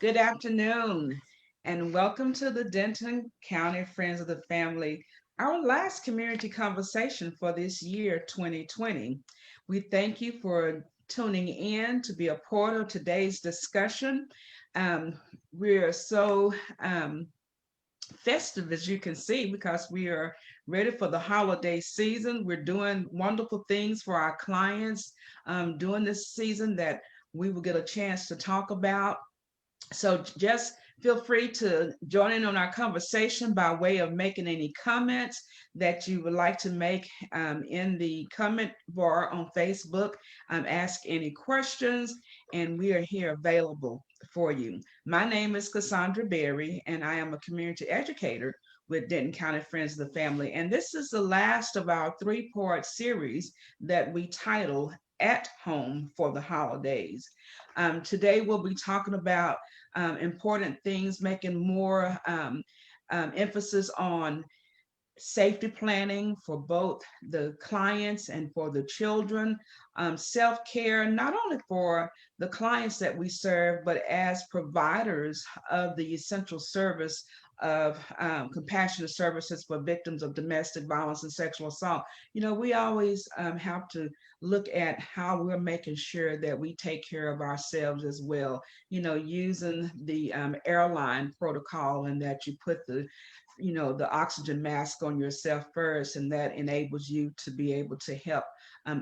Good afternoon, and welcome to the Denton County Friends of the Family, our last community conversation for this year, 2020. We thank you for tuning in to be a part of today's discussion. Um, we're so festive, as you can see, because we are ready for the holiday season. We're doing wonderful things for our clients during this season that we will get a chance to talk about. So just feel free to join in on our conversation by way of making any comments that you would like to make in the comment bar on Facebook. Ask any questions, and we are here available for you. My name is Cassandra Berry, and I am a community educator with Denton County Friends of the Family. And this is the last of our three-part series that we title At Home for the Holidays. Today, we'll be talking about important things, making more emphasis on safety planning for both the clients and for the children, self-care, not only for the clients that we serve, but as providers of the essential service of compassionate services for victims of domestic violence and sexual assault. We always have to look at how we're making sure that we take care of ourselves as well, using the airline protocol, and that you put the oxygen mask on yourself first, and that enables you to be able to help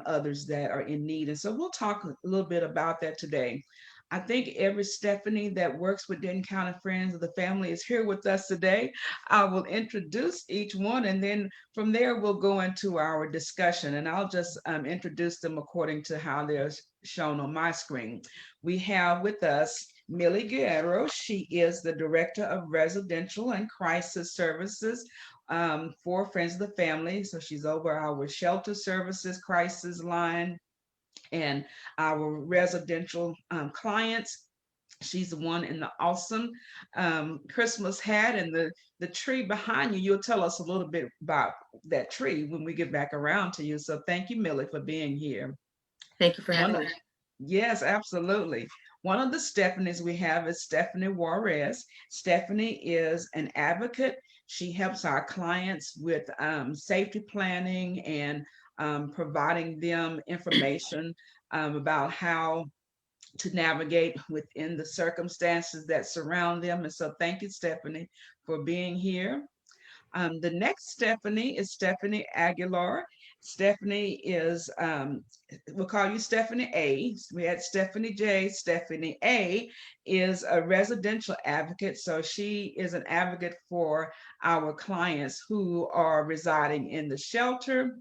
others that are in need. And so we'll talk a little bit about that today. I think every Stephanie that works with Denton County Friends of the Family is here with us today. I will introduce each one, and then from there we'll go into our discussion, and I'll just introduce them according to how they're shown on my screen. We have with us Millie Guerrero. She is the Director of Residential and Crisis Services for Friends of the Family. So she's over our shelter services, crisis line, and our residential clients. She's the one in the awesome Christmas hat and the tree behind you. You'll tell us a little bit about that tree when we get back around to you. So thank you, Millie, for being here. Thank you for One having of, me. yes, absolutely. One of the Stephanies we have is Stephanie Juarez. Stephanie is an advocate. She helps our clients with safety planning and providing them information about how to navigate within the circumstances that surround them. And so, thank you, Stephanie, for being here. The next Stephanie is Stephanie Aguilar. Stephanie is, we'll call you Stephanie A. We had Stephanie J. Stephanie A is a residential advocate. So she is an advocate for our clients who are residing in the shelter.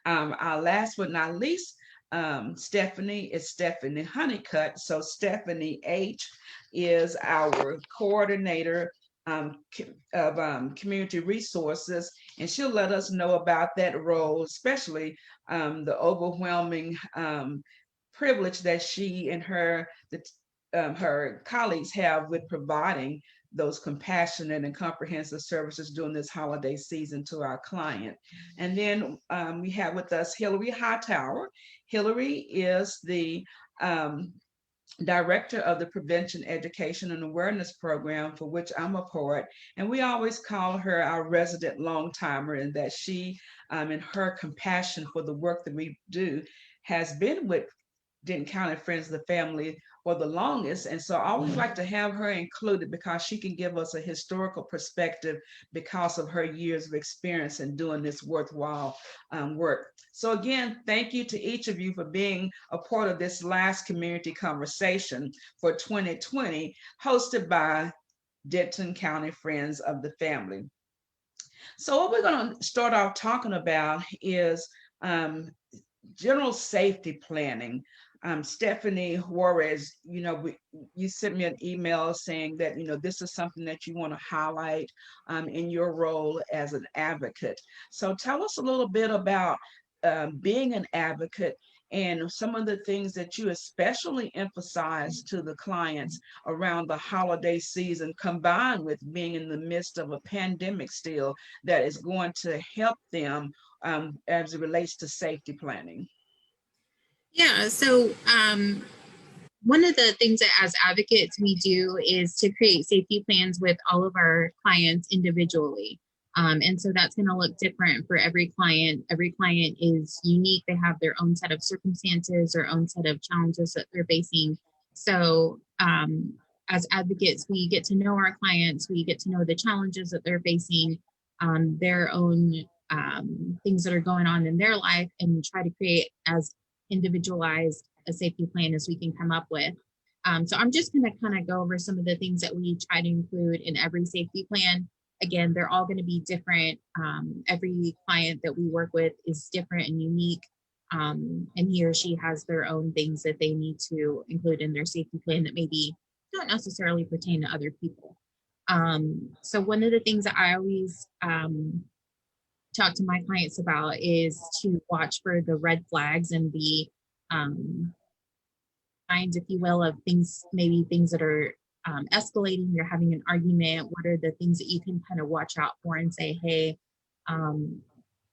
Our last but not least, Stephanie is Stephanie Honeycutt. So Stephanie H is our coordinator of community resources, and she'll let us know about that role, especially the overwhelming privilege that she and her colleagues have with providing those compassionate and comprehensive services during this holiday season to our client. And then we have with us Hillary Hightower. Hillary is the director of the Prevention, Education, and Awareness Program, for which I'm a part. And we always call her our resident long timer, and that she, in her compassion for the work that we do, has been with Denton County Friends of the Family for the longest. And so I always like to have her included because she can give us a historical perspective because of her years of experience in doing this worthwhile work. So again, thank you to each of you for being a part of this last community conversation for 2020, hosted by Denton County Friends of the Family. So what we're going to start off talking about is um, general safety planning. Stephanie Juarez, you sent me an email saying that, this is something that you want to highlight in your role as an advocate. So tell us a little bit about being an advocate and some of the things that you especially emphasize to the clients around the holiday season, combined with being in the midst of a pandemic still, that is going to help them as it relates to safety planning. Yeah. So, one of the things that as advocates we do is to create safety plans with all of our clients individually. And so that's going to look different for every client. Every client is unique. They have their own set of circumstances, their own set of challenges that they're facing. So, as advocates, we get to know our clients, we get to know the challenges that they're facing, their own things that are going on in their life, and try to create as individualized a safety plan as we can come up with. So I'm just going to kind of go over some of the things that we try to include in every safety plan. Again, they're all going to be different. Every client that we work with is different and unique. And he or she has their own things that they need to include in their safety plan that maybe don't necessarily pertain to other people. So one of the things that I always talk to my clients about is to watch for the red flags and the um, signs, if you will, of things, maybe things that are escalating. You're having an argument. What are the things that you can kind of watch out for and say, hey, um,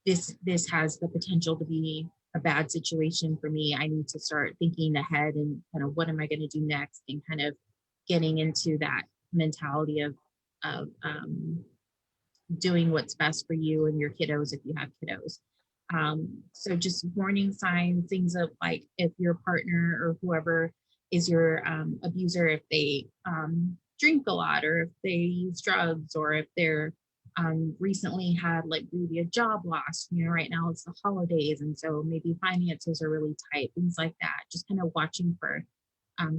this has the potential to be a bad situation for me. I need to start thinking ahead and kind of what am I going to do next, and kind of getting into that mentality of doing what's best for you and your kiddos if you have kiddos. So just warning signs, things of like if your partner or whoever is your abuser, if they drink a lot, or if they use drugs, or if they're recently had like maybe a job loss. Right now it's the holidays, and so maybe finances are really tight, things like that. Just kind of watching for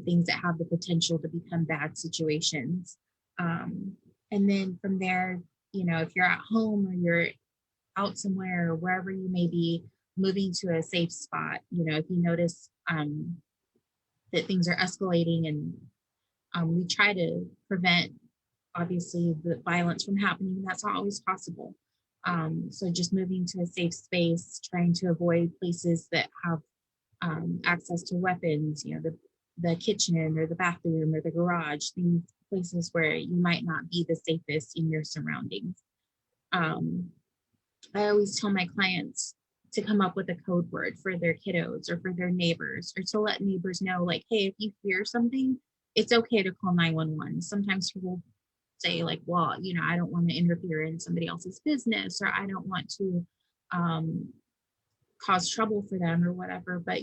things that have the potential to become bad situations. Um, and then from there, if you're at home or you're out somewhere or wherever you may be, moving to a safe spot. If you notice that things are escalating, and we try to prevent, obviously, the violence from happening. That's not always possible. So just moving to a safe space, trying to avoid places that have access to weapons, the kitchen or the bathroom or the garage, these places where you might not be the safest in your surroundings. Um, I always tell my clients to come up with a code word for their kiddos or for their neighbors, or to let neighbors know, like, hey, if you hear something, it's okay to call 911. Sometimes people say, like, well, I don't want to interfere in somebody else's business, or I don't want to um, cause trouble for them or whatever. But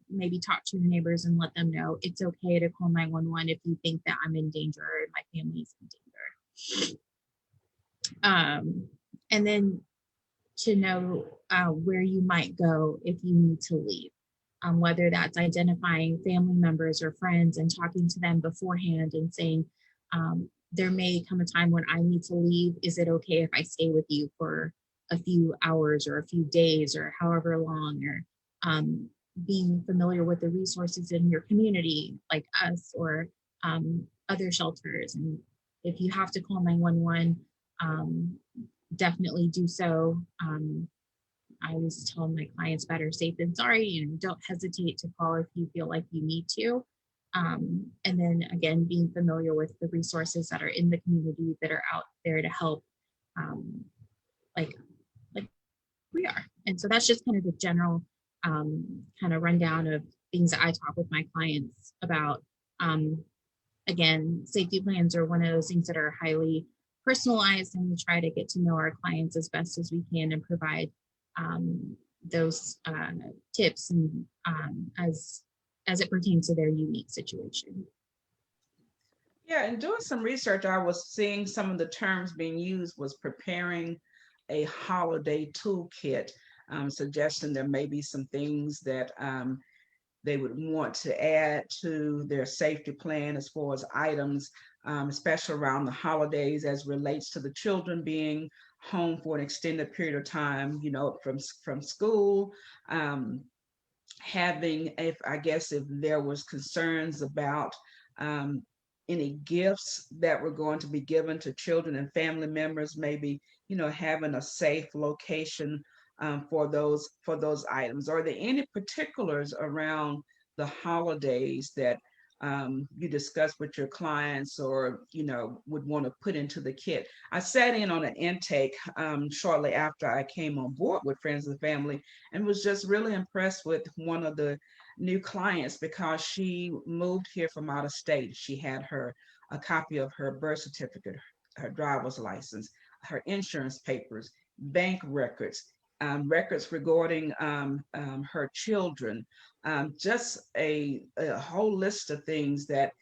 maybe talk to your neighbors and let them know it's okay to call 911 if you think that I'm in danger or my family's in danger. And then to know where you might go if you need to leave, whether that's identifying family members or friends and talking to them beforehand and saying, there may come a time when I need to leave. Is it okay if I stay with you for a few hours or a few days or however long? Or being familiar with the resources in your community, like us, or other shelters. And if you have to call 911, um, definitely do so. I always tell my clients better safe than sorry, and don't hesitate to call if you feel like you need to. And then again, being familiar with the resources that are in the community that are out there to help, um, like like we are. And so that's just kind of the general kind of rundown of things that I talk with my clients about. Um, Again, safety plans are one of those things that are highly personalized, and we try to get to know our clients as best as we can and provide those tips and as it pertains to their unique situation. Yeah, and doing some research, I was seeing some of the terms being used was preparing a holiday toolkit, suggesting there may be some things that they would want to add to their safety plan as far as items, especially around the holidays as relates to the children being home for an extended period of time, from school. Having, if I guess, if there was concerns about um, any gifts that were going to be given to children and family members, maybe having a safe location for those items. Are there any particulars around the holidays that you discuss with your clients or, would want to put into the kit. I sat in on an intake shortly after I came on board with Friends of the Family and was just really impressed with one of the new clients because she moved here from out of state. She had a copy of her birth certificate, her driver's license, her insurance papers, bank records, records regarding her children, just a whole list of things that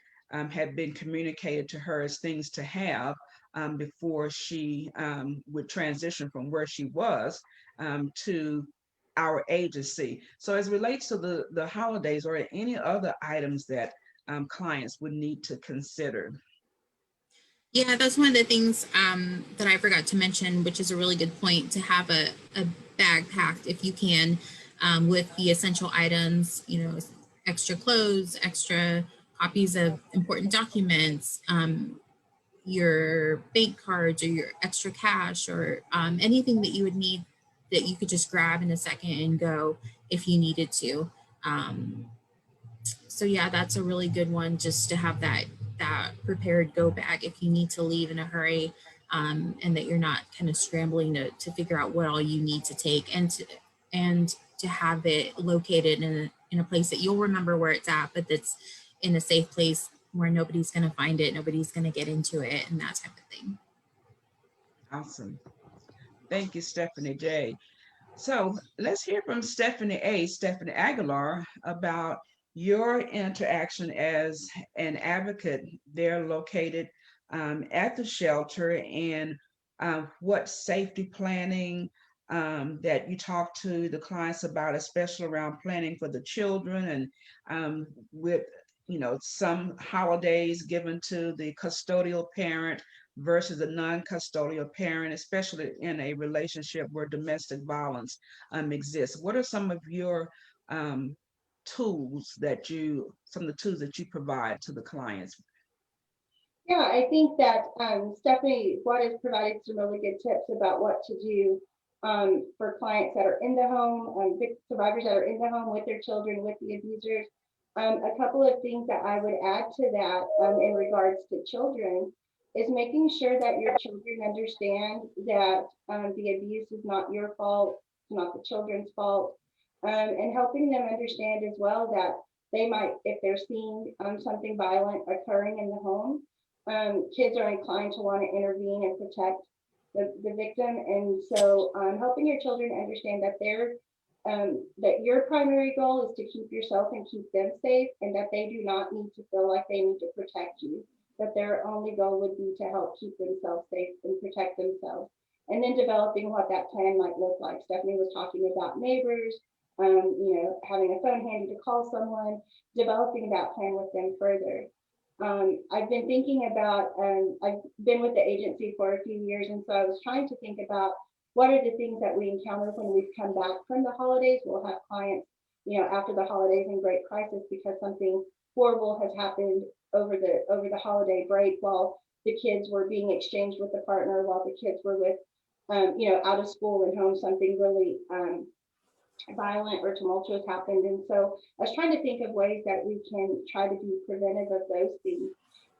had been communicated to her as things to have before she would transition from where she was to our agency. So as relates to the holidays or any other items that clients would need to consider. Yeah, that's one of the things that I forgot to mention, which is a really good point, to have a bag packed if you can, with the essential items, extra clothes, extra copies of important documents, your bank cards or your extra cash, or anything that you would need that you could just grab in a second and go if you needed to. Um, so yeah, that's a really good one, just to have that prepared go bag if you need to leave in a hurry, and that you're not kind of scrambling to figure out what all you need to take, and to have it located in a place that you'll remember where it's at, but that's in a safe place where nobody's going to find it, nobody's going to get into it, and that type of thing. Awesome. Thank you, Stephanie J. So let's hear from Stephanie Aguilar, about your interaction as an advocate there located at the shelter, and what safety planning that you talk to the clients about, especially around planning for the children and with some holidays given to the custodial parent versus a non-custodial parent, especially in a relationship where domestic violence exists. What are some of your um, some of the tools that you provide to the clients? Yeah, I think that Stephanie Juarez provided some really good tips about what to do for clients that are in the home, survivors that are in the home with their children, with the abusers. A couple of things that I would add to that in regards to children is making sure that your children understand that the abuse is not your fault, it's not the children's fault, and helping them understand as well that they might, if they're seeing something violent occurring in the home, kids are inclined to want to intervene and protect the victim. And so helping your children understand that that your primary goal is to keep yourself and keep them safe, and that they do not need to feel like they need to protect you, that their only goal would be to help keep themselves safe and protect themselves. And then developing what that plan might look like. Stephanie was talking about neighbors, having a phone handy to call someone, developing that plan with them further. I've been thinking about, I've been with the agency for a few years, and so I was trying to think about what are the things that we encounter when we've come back from the holidays. We'll have clients, after the holidays in great crisis because something horrible has happened over the holiday break while the kids were being exchanged with the partner, while the kids were with, out of school and home, something really violent or tumultuous happened. And so I was trying to think of ways that we can try to be preventive of those things.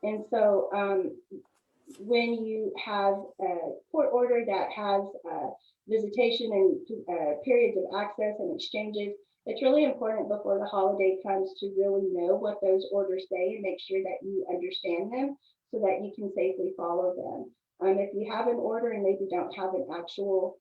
And so when you have a court order that has visitation and periods of access and exchanges, it's really important before the holiday comes to really know what those orders say and make sure that you understand them so that you can safely follow them. If you have an order and maybe don't have an actual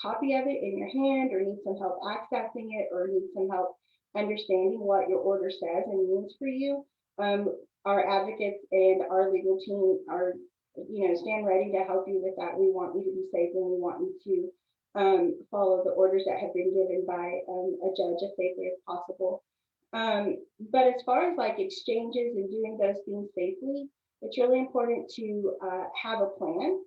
copy of it in your hand, or need some help accessing it, or need some help understanding what your order says and means for you, our advocates and our legal team are, stand ready to help you with that. We want you to be safe, and we want you to follow the orders that have been given by a judge as safely as possible. But as far as like exchanges and doing those things safely, it's really important to have a plan.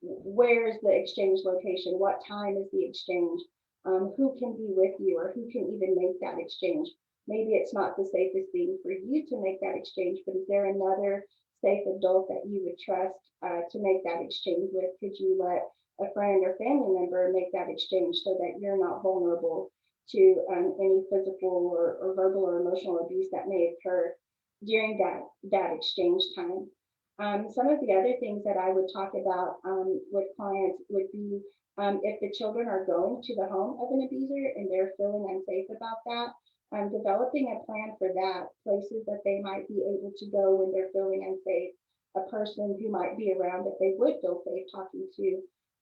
Where is the exchange location? What time is the exchange? Who can be with you, or who can even make that exchange? Maybe it's not the safest thing for you to make that exchange, but is there another safe adult that you would trust to make that exchange with? Could you let a friend or family member make that exchange so that you're not vulnerable to any physical or verbal or emotional abuse that may occur during that exchange time. Some of the other things that I would talk about with clients would be if the children are going to the home of an abuser and they're feeling unsafe about that, developing a plan for that, places that they might be able to go when they're feeling unsafe, a person who might be around that they would feel safe talking to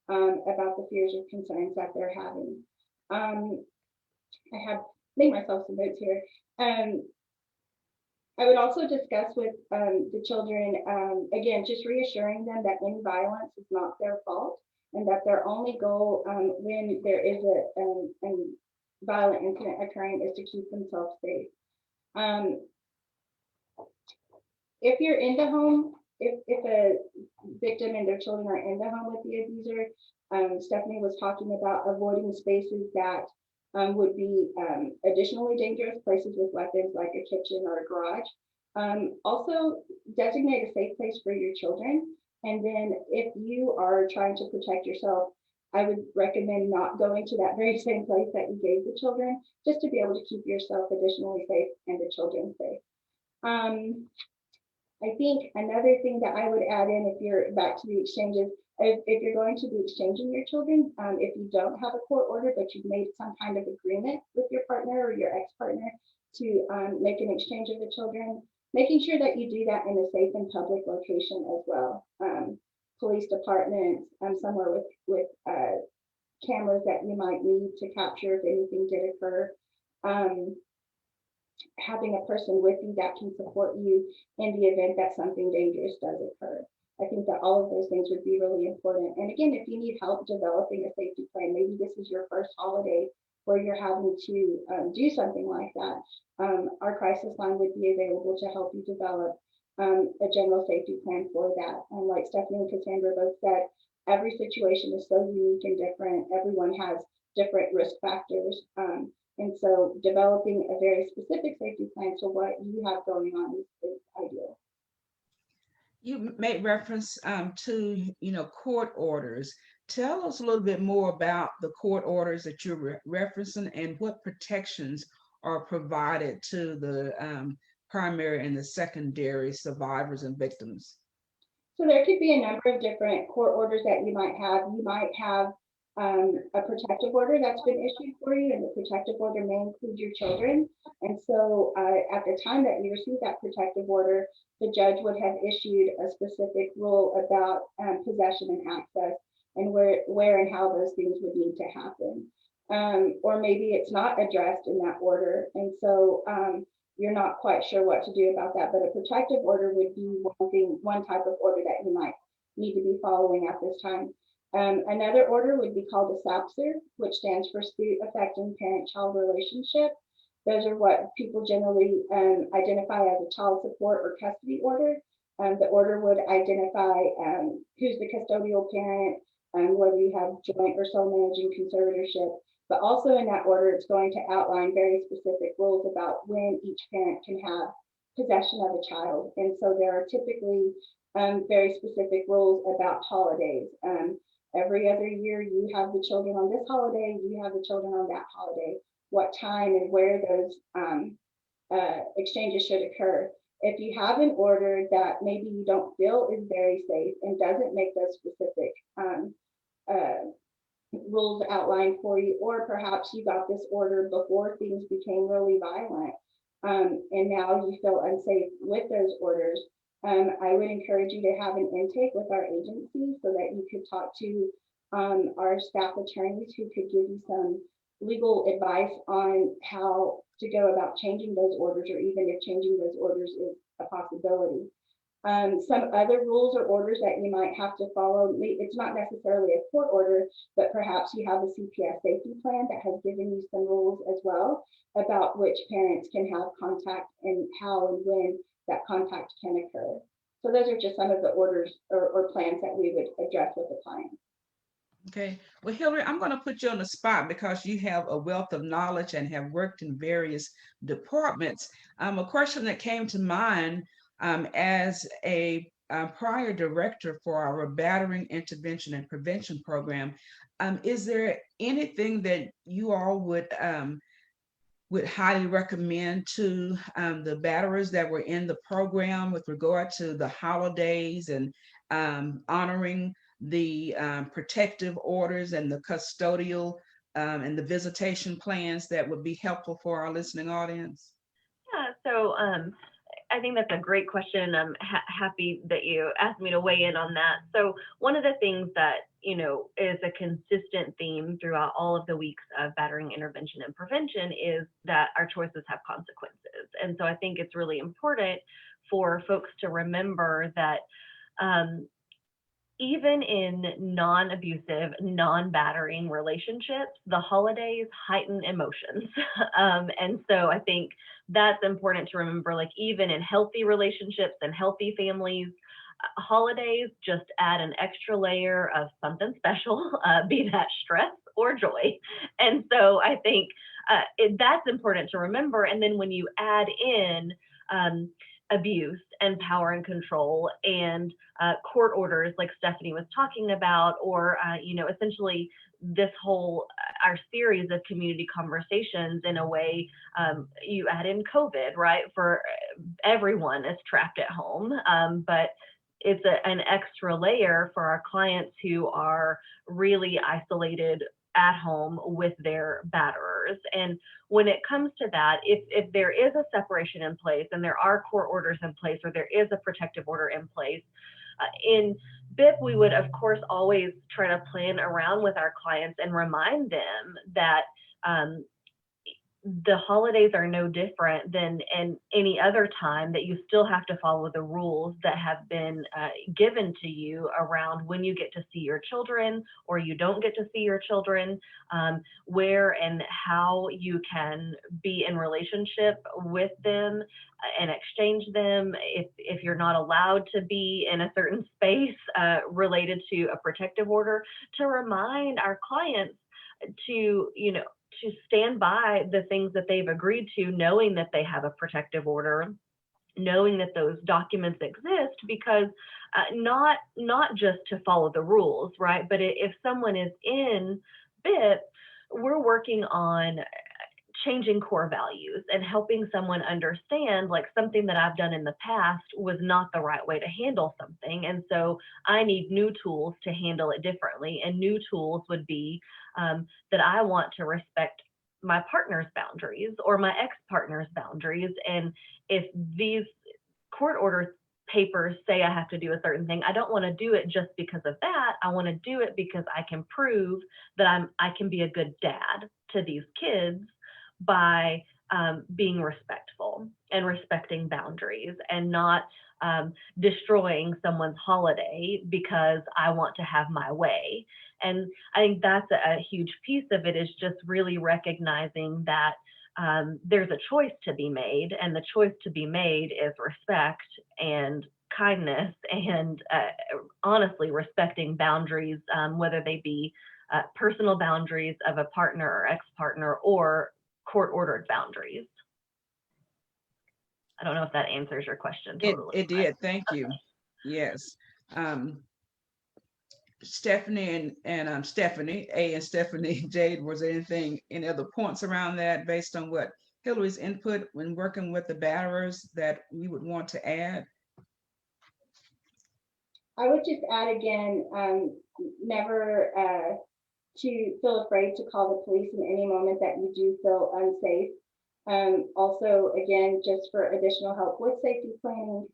about the fears or concerns that they're having. I have made myself some notes here. I would also discuss with the children, again, just reassuring them that any violence is not their fault and that their only goal when there is a violent incident occurring is to keep themselves safe. If you're in the home, if a victim and their children are in the home with the abuser, Stephanie was talking about avoiding spaces that would be additionally dangerous, places with weapons like a kitchen or a garage. Also, designate a safe place for your children. And then if you are trying to protect yourself, I would recommend not going to that very same place that you gave the children, just to be able to keep yourself additionally safe and the children safe. I think another thing that I would add in, if you're back to the exchanges, if you're going to be exchanging your children, if you don't have a court order, but you've made some kind of agreement with your partner or your ex-partner to make an exchange of the children, making sure that you do that in a safe and public location as well. Police departments, somewhere with cameras that you might need to capture if anything did occur. Having a person with you that can support you in the event that something dangerous does occur. I think that all of those things would be really important. And again, if you need help developing a safety plan, maybe this is your first holiday where you're having to do something like that, our crisis line would be available to help you develop a general safety plan for that. And like Stephanie and Cassandra both said, every situation is so unique and different. Everyone has different risk factors. And so developing a very specific safety plan to what you have going on is ideal. You made reference to, court orders. Tell us a little bit more about the court orders that you're referencing and what protections are provided to the primary and the secondary survivors and victims. So there could be a number of different court orders that you might have. You might have a protective order that's been issued for you, and the protective order may include your children. And so at the time that you receive that protective order, the judge would have issued a specific rule about possession and access and where and how those things would need to happen. Or maybe it's not addressed in that order. And so you're not quite sure what to do about that. But a protective order would be one type of order that you might need to be following at this time. Another order would be called a SAPSER, which stands for Suit Affecting Parent-Child Relationship. Those are what people generally identify as a child support or custody order. The order would identify who's the custodial parent, whether you have joint or sole managing conservatorship. But also in that order, it's going to outline very specific rules about when each parent can have possession of a child. And so there are typically very specific rules about holidays. Every other year, you have the children on this holiday, you have the children on that holiday, what time and where those exchanges should occur. If you have an order that maybe you don't feel is very safe and doesn't make those specific rules outlined for you, or perhaps you got this order before things became really violent, and now you feel unsafe with those orders, I would encourage you to have an intake with our agency so that you could talk to our staff attorneys who could give you some legal advice on how to go about changing those orders, or even if changing those orders is a possibility. Some other rules or orders that you might have to follow, it's not necessarily a court order, but perhaps you have a CPS safety plan that has given you some rules as well about which parents can have contact and how and when that contact can occur. So those are just some of the orders or plans that we would address with the client. Okay. Well, Hillary, I'm going to put you on the spot because you have a wealth of knowledge and have worked in various departments. A question that came to mind as a prior director for our battering intervention and prevention program, is there anything that you all would would highly recommend to the batterers that were in the program with regard to the holidays and honoring the protective orders and the custodial and the visitation plans that would be helpful for our listening audience? Yeah, so I think that's a great question. I'm happy that you asked me to weigh in on that. So one of the things that, is a consistent theme throughout all of the weeks of battering intervention and prevention is that our choices have consequences. And so I think it's really important for folks to remember that even in non-abusive, non-battering relationships, the holidays heighten emotions. And so I think that's important to remember, like even in healthy relationships and healthy families, holidays just add an extra layer of something special, be that stress or joy. And so I think that's important to remember. And then when you add in abuse and power and control and court orders like Stephanie was talking about, or essentially this whole our series of community conversations in a way, you add in COVID, right? For everyone is trapped at home, but it's an extra layer for our clients who are really isolated at home with their batterers. And when it comes to that, if there is a separation in place and there are court orders in place, or there is a protective order in place, in BIP, we would of course always try to plan around with our clients and remind them that the holidays are no different than any other time, that you still have to follow the rules that have been given to you around when you get to see your children or you don't get to see your children, where and how you can be in relationship with them and exchange them if you're not allowed to be in a certain space related to a protective order, to remind our clients to stand by the things that they've agreed to, knowing that they have a protective order, knowing that those documents exist, because not just to follow the rules, right? But if someone is in BIP, we're working on changing core values and helping someone understand, like, something that I've done in the past was not the right way to handle something. And so I need new tools to handle it differently. And new tools would be that I want to respect my partner's boundaries or my ex-partner's boundaries. And if these court order papers say I have to do a certain thing, I don't want to do it just because of that. I want to do it because I can prove that I can be a good dad to these kids by being respectful and respecting boundaries, and not destroying someone's holiday because I want to have my way. And I think that's a huge piece of it, is just really recognizing that there's a choice to be made, and the choice to be made is respect and kindness and honestly respecting boundaries, whether they be personal boundaries of a partner or ex-partner, or court-ordered boundaries. I don't know if that answers your question totally. It did. Thank you. Yes. Stephanie and Stephanie A and Stephanie Jade, was there any other points around that based on what Hillary's input when working with the batterers that you would want to add? I would just add again, never to feel afraid to call the police in any moment that you do feel unsafe. Also, again, just for additional help with safety planning,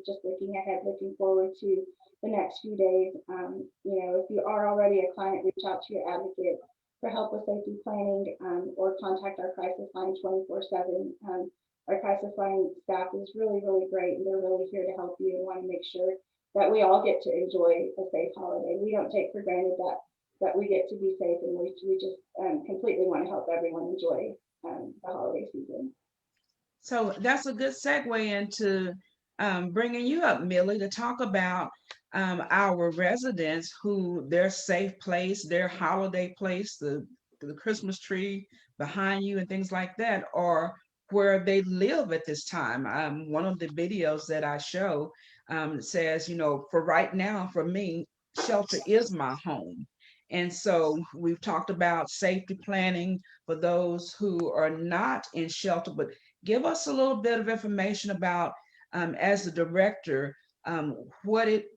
just looking ahead, looking forward to the next few days. If you are already a client, reach out to your advocate for help with safety planning, or contact our crisis line 24/7. Our crisis line staff is really, really great, and they're really here to help you and want to make sure that we all get to enjoy a safe holiday. We don't take for granted that we get to be safe, and we just completely want to help everyone enjoy the holiday season. So that's a good segue into bringing you up, Millie, to talk about our residents who their safe place, their holiday place, the Christmas tree behind you and things like that, or where they live at this time. One of the videos that I show says, for right now, for me, shelter is my home. And so we've talked about safety planning for those who are not in shelter, but give us a little bit of information about, as the director, um, what it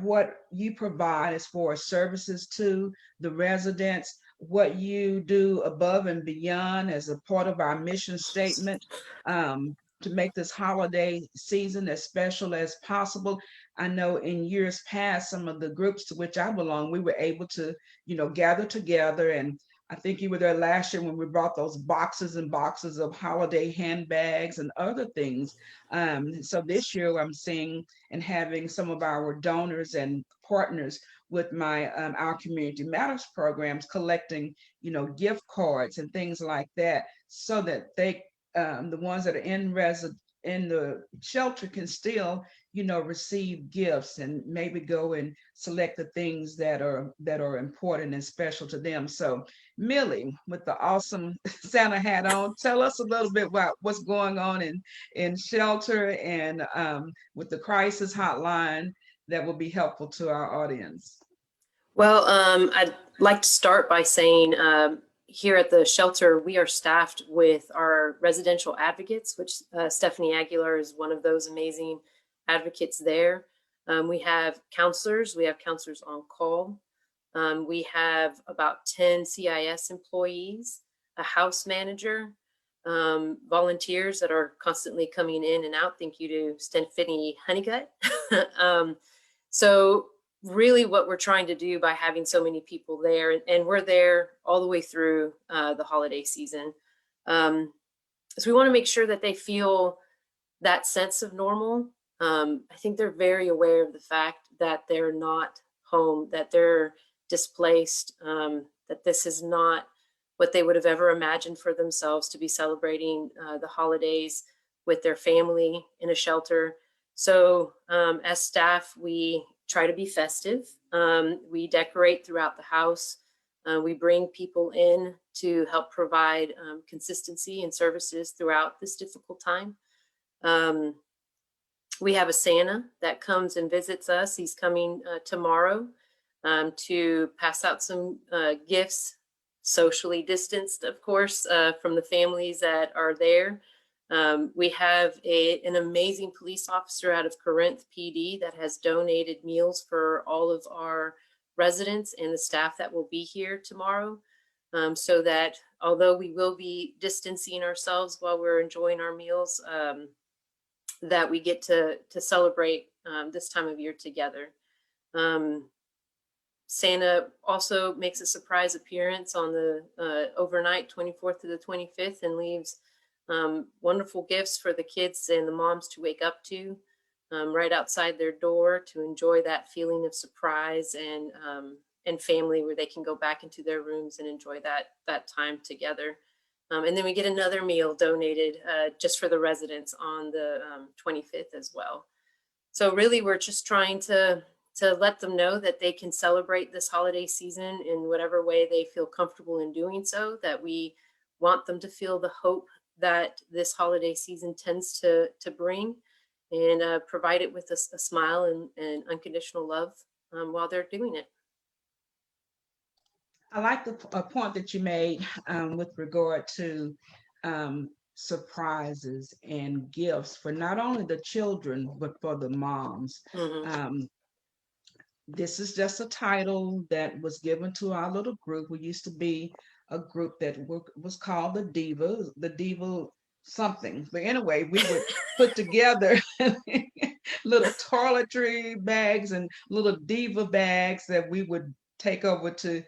what you provide as far as services to the residents, what you do above and beyond as a part of our mission statement, to make this holiday season as special as possible. I know in years past, some of the groups to which I belong, we were able to, gather together. And I think you were there last year when we brought those boxes and boxes of holiday handbags and other things. So this year I'm seeing and having some of our donors and partners with my our community matters programs collecting, gift cards and things like that, so that they, the ones that are in the shelter, can still, receive gifts and maybe go and select the things that are important and special to them. So Millie, with the awesome Santa hat on, tell us a little bit about what's going on in shelter, and with the crisis hotline that will be helpful to our audience. Well, I'd like to start by saying here at the shelter, we are staffed with our residential advocates, which Stephanie Aguilar is one of those amazing advocates there. We have counselors on call. We have about 10 CIS employees, a house manager, volunteers that are constantly coming in and out. Thank you to Stephanie Honeycutt. So really what we're trying to do by having so many people there, and we're there all the way through the holiday season, is we want to make sure that they feel that sense of normal. I think they're very aware of the fact that they're not home, that they're displaced, that this is not what they would have ever imagined for themselves, to be celebrating the holidays with their family in a shelter. So as staff, we try to be festive. We decorate throughout the house. We bring people in to help provide consistency and services throughout this difficult time. We have a Santa that comes and visits us. He's coming tomorrow to pass out some gifts, socially distanced, of course, from the families that are there. We have an amazing police officer out of Corinth PD that has donated meals for all of our residents and the staff that will be here tomorrow, so that although we will be distancing ourselves while we're enjoying our meals, that we get to celebrate this time of year together. Santa also makes a surprise appearance on the overnight 24th to the 25th and leaves wonderful gifts for the kids and the moms to wake up to right outside their door, to enjoy that feeling of surprise and family, where they can go back into their rooms and enjoy that time together. And then we get another meal donated just for the residents on the 25th as well. So really, we're just trying to let them know that they can celebrate this holiday season in whatever way they feel comfortable in doing so, that we want them to feel the hope that this holiday season tends to bring, and provide it with a smile and unconditional love while they're doing it. I like the point that you made with regard to surprises and gifts for not only the children, but for the moms. Mm-hmm. This is just a title that was given to our little group. We used to be a group that was called the Diva something. But anyway, we would put together little toiletry bags and little diva bags that we would take over to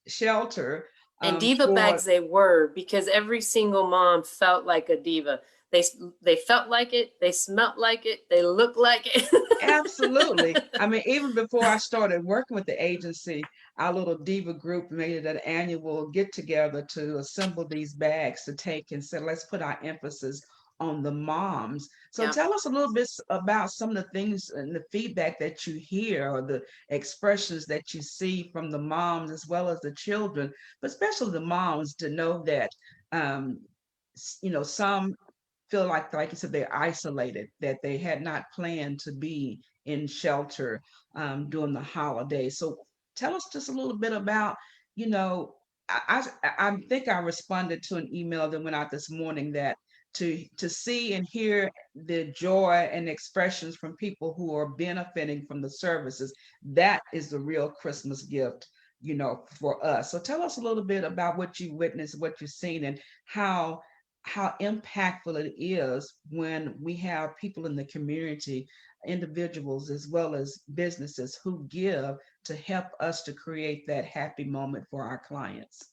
shelter. And diva bags they were, because every single mom felt like a diva. They felt like it, they smelt like it, they looked like it. Absolutely. I mean, even before I started working with the agency, our little diva group made it an annual get together to assemble these bags to take and say, let's put our emphasis on the moms. So tell us a little bit about some of the things and the feedback that you hear, or the expressions that you see from the moms as well as the children, but especially the moms, to know that, some feel like you said, they're isolated, that they had not planned to be in shelter during the holidays. So tell us just a little bit about, you know, I think I responded to an email that went out this morning that to see and hear the joy and expressions from people who are benefiting from the services, that is the real Christmas gift, you know, for us. So tell us a little bit about what you witnessed, what you've seen, and how impactful it is when we have people in the community, individuals as well as businesses, who give to help us to create that happy moment for our clients.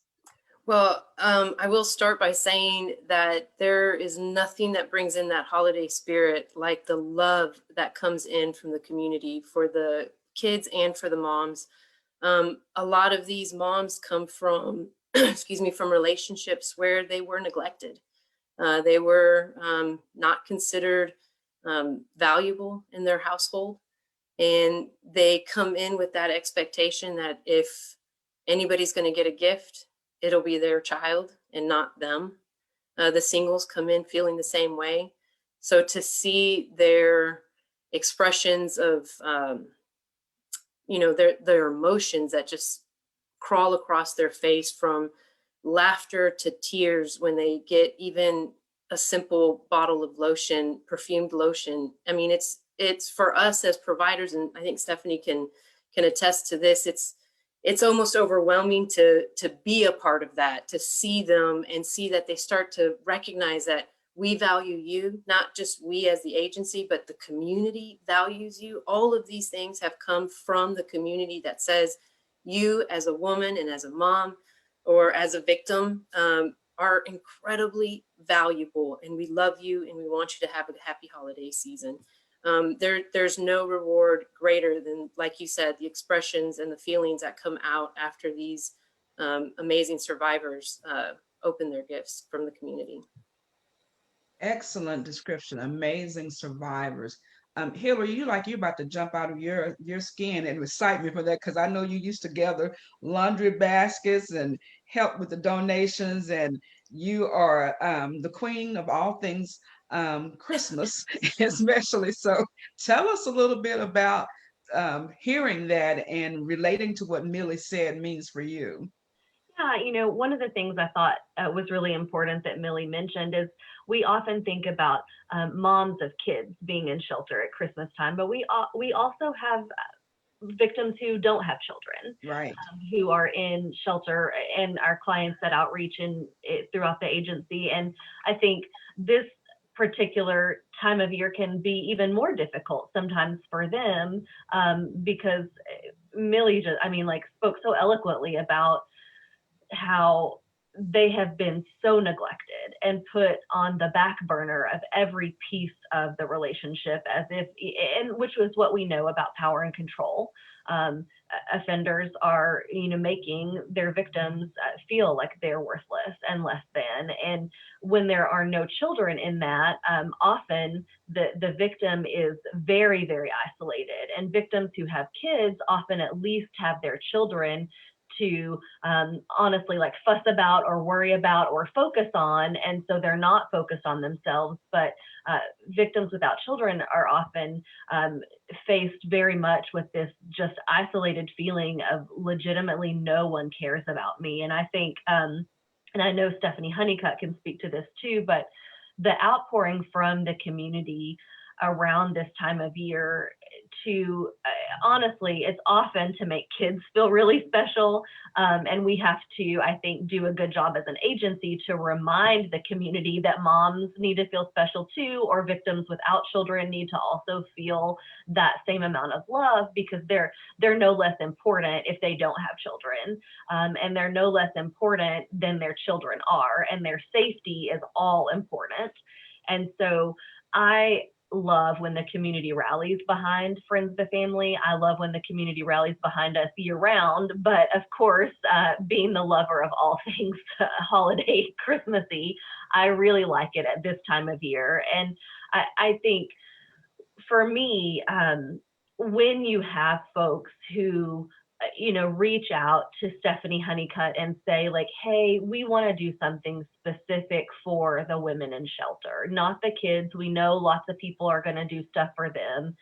Well, I will start by saying that there is nothing that brings in that holiday spirit like the love that comes in from the community for the kids and for the moms. A lot of these moms come from, excuse me, from relationships where they were neglected. They were not considered valuable in their household. And they come in with that expectation that if anybody's going to get a gift, it'll be their child and not them. The singles come in feeling the same way. So to see their expressions of, their emotions that just crawl across their face, from laughter to tears when they get even a simple bottle of lotion, perfumed lotion. I mean, it's for us as providers, and I think Stephanie can attest to this. It's almost overwhelming to be a part of that, to see them and see that they start to recognize that we value you, not just we as the agency, but the community values you. All of these things have come from the community that says you as a woman and as a mom or as a victim are incredibly valuable, and we love you and we want you to have a happy holiday season. There's no reward greater than, like you said, the expressions and the feelings that come out after these amazing survivors open their gifts from the community. Excellent description. Amazing survivors. Hillary, you're about to jump out of your skin and recite me for that, because I know you used to gather laundry baskets and help with the donations, and you are the queen of all things Christmas, especially. So tell us a little bit about hearing that and relating to what Millie said means for you. Yeah, one of the things I thought was really important that Millie mentioned is we often think about moms of kids being in shelter at Christmas time, but we also have victims who don't have children, Right. who are in shelter, and our clients that outreach throughout the agency. And I think this particular time of year can be even more difficult sometimes for them, because Millie spoke so eloquently about how they have been so neglected and put on the back burner of every piece of the relationship, and which was what we know about power and control. Offenders are, making their victims feel like they're worthless and less than. And when there are no children in that, often the victim is very, very isolated. And victims who have kids often at least have their children to honestly fuss about or worry about or focus on, and so they're not focused on themselves. But victims without children are often faced very much with this just isolated feeling of legitimately no one cares about me. And I think, and I know Stephanie Honeycutt can speak to this too, but the outpouring from the community around this time of year to honestly, it's often to make kids feel really special. And we have to, I think, do a good job as an agency to remind the community that moms need to feel special too, or victims without children need to also feel that same amount of love, because they're no less important if they don't have children. And they're no less important than their children are, and their safety is all important. And so I love when the community rallies behind Friends of the Family. I love when the community rallies behind us year round. But of course, being the lover of all things holiday Christmassy, I really like it at this time of year. And I think for me, when you have folks who reach out to Stephanie Honeycutt and say hey, we want to do something specific for the women in shelter, not the kids. We know lots of people are going to do stuff for them.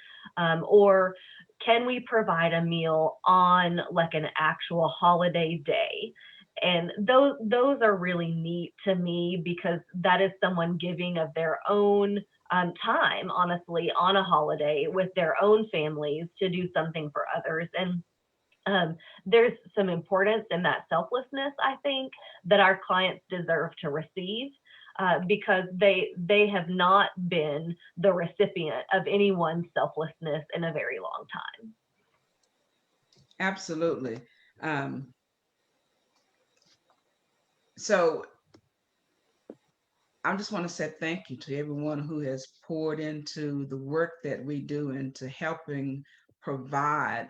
Or can we provide a meal on like an actual holiday day? And those are really neat to me, because that is someone giving of their own time, honestly, on a holiday with their own families to do something for others. And there's some importance in that selflessness, I think, that our clients deserve to receive, because they have not been the recipient of anyone's selflessness in a very long time. Absolutely. Um, so I just want to say thank you to everyone who has poured into the work that we do into helping provide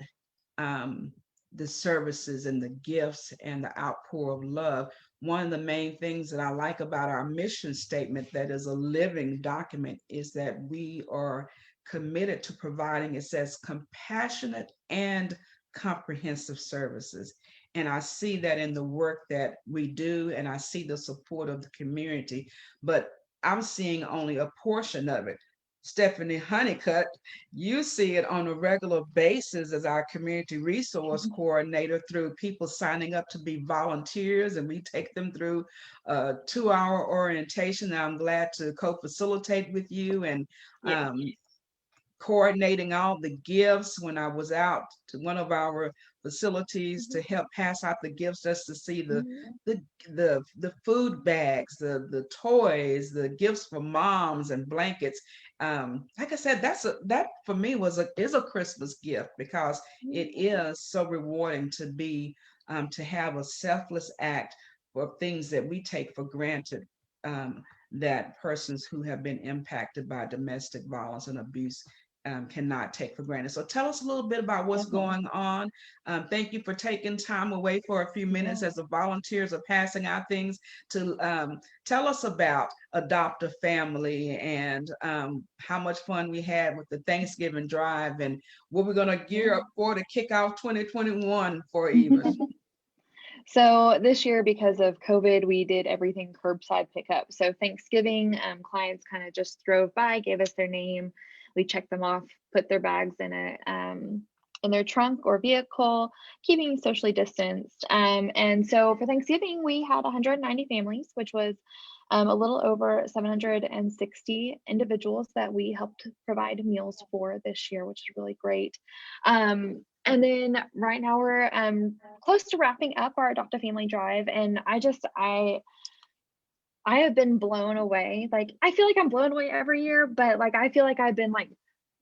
um, the services and the gifts and the outpour of love. One of the main things that I like about our mission statement, that is a living document, is that we are committed to providing, it says, compassionate and comprehensive services. And I see that in the work that we do, and I see the support of the community, but I'm seeing only a portion of it. Stephanie Honeycutt, you see it on a regular basis as our community resource coordinator through people signing up to be volunteers, and we take them through a 2-hour orientation. I'm glad to co-facilitate with you, and Yes. coordinating all the gifts when I was out to one of our facilities to help pass out the gifts, just to see the the food bags, the toys, the gifts for moms and blankets. Like I said, that for me is a Christmas gift, because it is so rewarding to be to have a selfless act for things that we take for granted. That persons who have been impacted by domestic violence and abuse cannot take for granted. So tell us a little bit about what's going on. Thank you for taking time away for a few minutes as the volunteers are passing out things to tell us about Adopt a Family, and how much fun we had with the Thanksgiving drive, and what we're going to gear up for to kick off 2021 for even. So this year, because of COVID, we did everything curbside pickup. So Thanksgiving, clients kind of just drove by, gave us their name, we checked them off, put their bags in their trunk or vehicle, keeping socially distanced. And so for Thanksgiving, we had 190 families, which was a little over 760 individuals that we helped provide meals for this year, which is really great. And then right now we're close to wrapping up our Adopt a Family drive, and I have been blown away. Like, I feel like I'm blown away every year, but like I feel like I've been like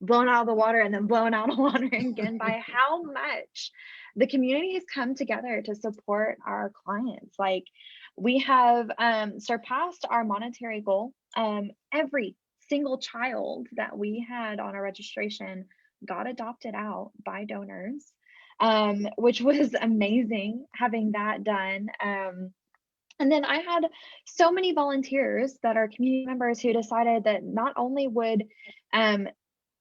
blown out of the water and then blown out of the water again by how much the community has come together to support our clients. Like, we have surpassed our monetary goal. Every single child that we had on our registration got adopted out by donors, which was amazing having that done. And then I had so many volunteers that are community members who decided that not only would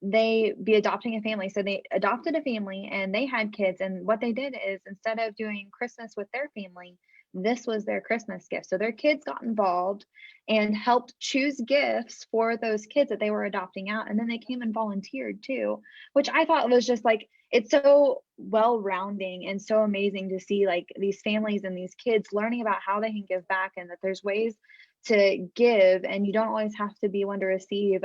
they be adopting a family, so they adopted a family and they had kids, and what they did is, instead of doing Christmas with their family, this was their Christmas gift. So their kids got involved and helped choose gifts for those kids that they were adopting out, and then they came and volunteered too, which I thought was just like, it's so well-rounding and so amazing to see like these families and these kids learning about how they can give back, and that there's ways to give and you don't always have to be one to receive.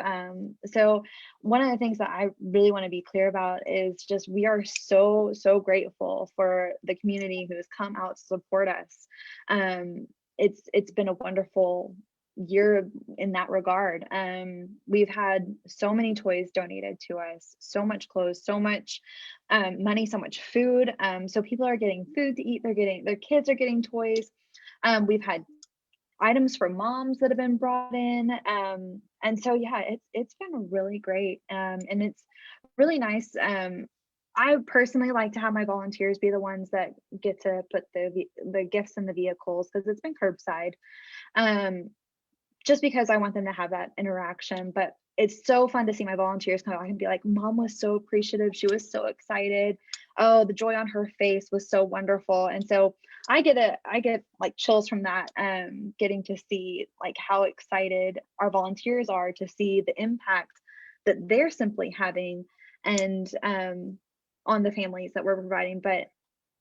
So one of the things that I really want to be clear about is just, we are so grateful for the community who has come out to support us. It's been a wonderful year in that regard. We've had so many toys donated to us, so much clothes, so much money, so much food. So people are getting food to eat, their kids are getting toys. We've had items for moms that have been brought in. And so, yeah, it's been really great. And it's really nice. I personally like to have my volunteers be the ones that get to put the gifts in the vehicles, because it's been curbside. Just because I want them to have that interaction. But it's so fun to see my volunteers come out and be like, Mom was so appreciative. She was so excited. Oh, the joy on her face was so wonderful. And so I get like chills from that, getting to see like how excited our volunteers are to see the impact that they're simply having. And on the families that we're providing. But